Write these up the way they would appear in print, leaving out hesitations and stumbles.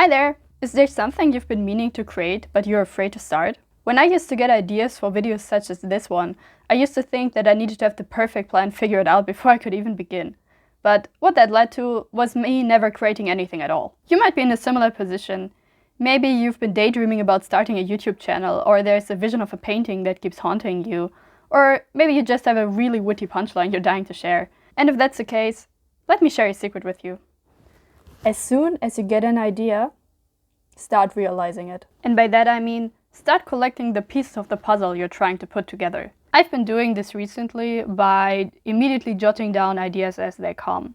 Hi there! Is there something you've been meaning to create but you're afraid to start? When I used to get ideas for videos such as this one, I used to think that I needed to have the perfect plan figured out before I could even begin. But what that led to was me never creating anything at all. You might be in a similar position. Maybe you've been daydreaming about starting a YouTube channel, or there's a vision of a painting that keeps haunting you, or maybe you just have a really witty punchline you're dying to share. And if that's the case, let me share a secret with you. As soon as you get an idea, start realizing it. And by that I mean, start collecting the pieces of the puzzle you're trying to put together. I've been doing this recently by immediately jotting down ideas as they come.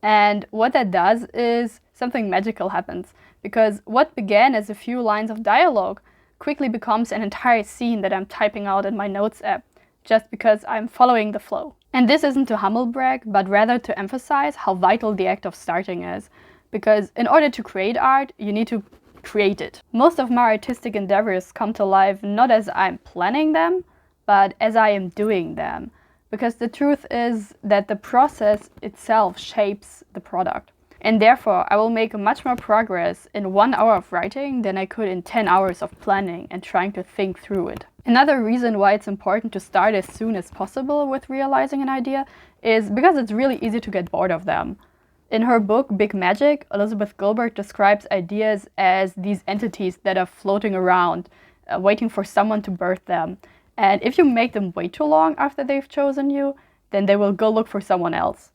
And what that does is something magical happens, because what began as a few lines of dialogue quickly becomes an entire scene that I'm typing out in my notes app, just because I'm following the flow. And this isn't to humble brag, but rather to emphasize how vital the act of starting is. Because in order to create art, you need to create it. Most of my artistic endeavors come to life not as I'm planning them, but as I am doing them. Because the truth is that the process itself shapes the product. And therefore, I will make much more progress in 1 hour of writing than I could in 10 hours of planning and trying to think through it. Another reason why it's important to start as soon as possible with realizing an idea is because it's really easy to get bored of them. In her book, Big Magic, Elizabeth Gilbert describes ideas as these entities that are floating around, waiting for someone to birth them. And if you make them wait too long after they've chosen you, then they will go look for someone else.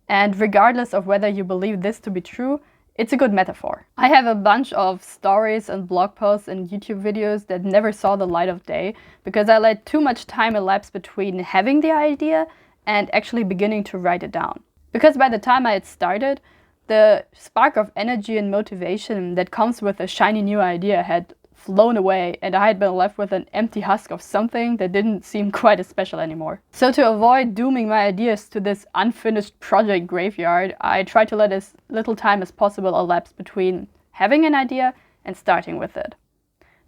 And regardless of whether you believe this to be true, it's a good metaphor. I have a bunch of stories and blog posts and YouTube videos that never saw the light of day because I let too much time elapse between having the idea and actually beginning to write it down. Because by the time I had started, the spark of energy and motivation that comes with a shiny new idea had flown away, and I had been left with an empty husk of something that didn't seem quite as special anymore. So to avoid dooming my ideas to this unfinished project graveyard, I try to let as little time as possible elapse between having an idea and starting with it.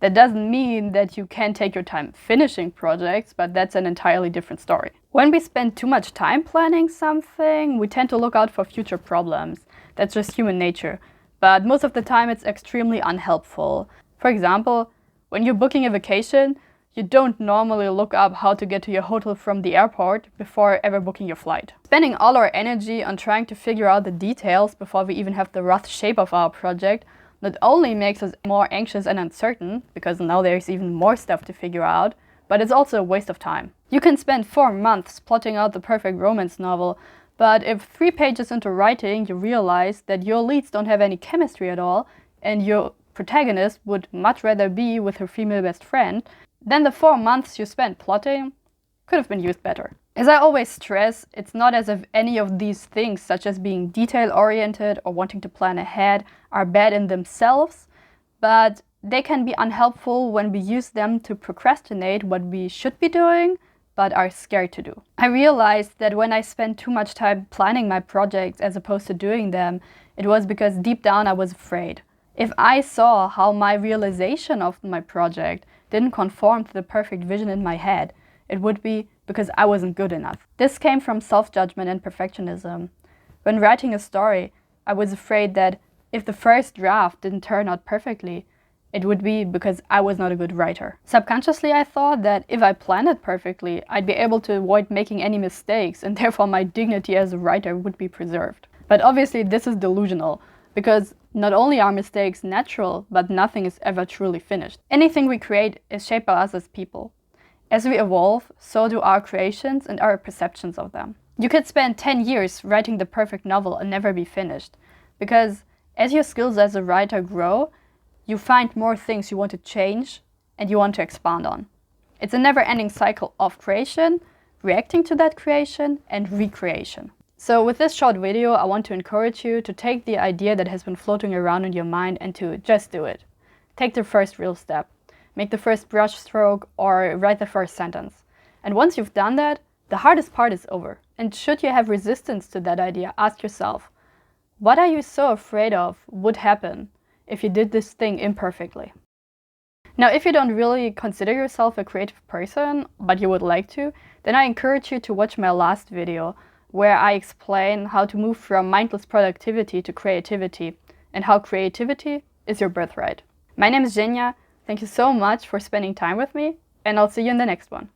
That doesn't mean that you can't take your time finishing projects, but that's an entirely different story. When we spend too much time planning something, we tend to look out for future problems. That's just human nature. But most of the time it's extremely unhelpful. For example, when you're booking a vacation, you don't normally look up how to get to your hotel from the airport before ever booking your flight. Spending all our energy on trying to figure out the details before we even have the rough shape of our project not only makes us more anxious and uncertain, because now there's even more stuff to figure out, but it's also a waste of time. You can spend 4 months plotting out the perfect romance novel, but if 3 pages into writing you realize that your leads don't have any chemistry at all, and your protagonist would much rather be with her female best friend, then the 4 months you spent plotting could have been used better. As I always stress, it's not as if any of these things, such as being detail-oriented or wanting to plan ahead, are bad in themselves, but they can be unhelpful when we use them to procrastinate what we should be doing, but are scared to do. I realized that when I spent too much time planning my projects as opposed to doing them, it was because deep down I was afraid. If I saw how my realization of my project didn't conform to the perfect vision in my head, it would be because I wasn't good enough. This came from self-judgment and perfectionism. When writing a story, I was afraid that if the first draft didn't turn out perfectly, it would be because I was not a good writer. Subconsciously, I thought that if I planned it perfectly, I'd be able to avoid making any mistakes, and therefore my dignity as a writer would be preserved. But obviously this is delusional, because not only are mistakes natural, but nothing is ever truly finished. Anything we create is shaped by us as people. As we evolve, so do our creations and our perceptions of them. You could spend 10 years writing the perfect novel and never be finished, because as your skills as a writer grow, you find more things you want to change and you want to expand on. It's a never-ending cycle of creation, reacting to that creation, and recreation. So with this short video, I want to encourage you to take the idea that has been floating around in your mind and to just do it. Take the first real step. Make the first brush stroke or write the first sentence. And once you've done that, the hardest part is over. And should you have resistance to that idea, ask yourself, what are you so afraid of would happen if you did this thing imperfectly? Now, if you don't really consider yourself a creative person, but you would like to, then I encourage you to watch my last video, where I explain how to move from mindless productivity to creativity, and how creativity is your birthright. My name is Zhenya. Thank you so much for spending time with me, and I'll see you in the next one.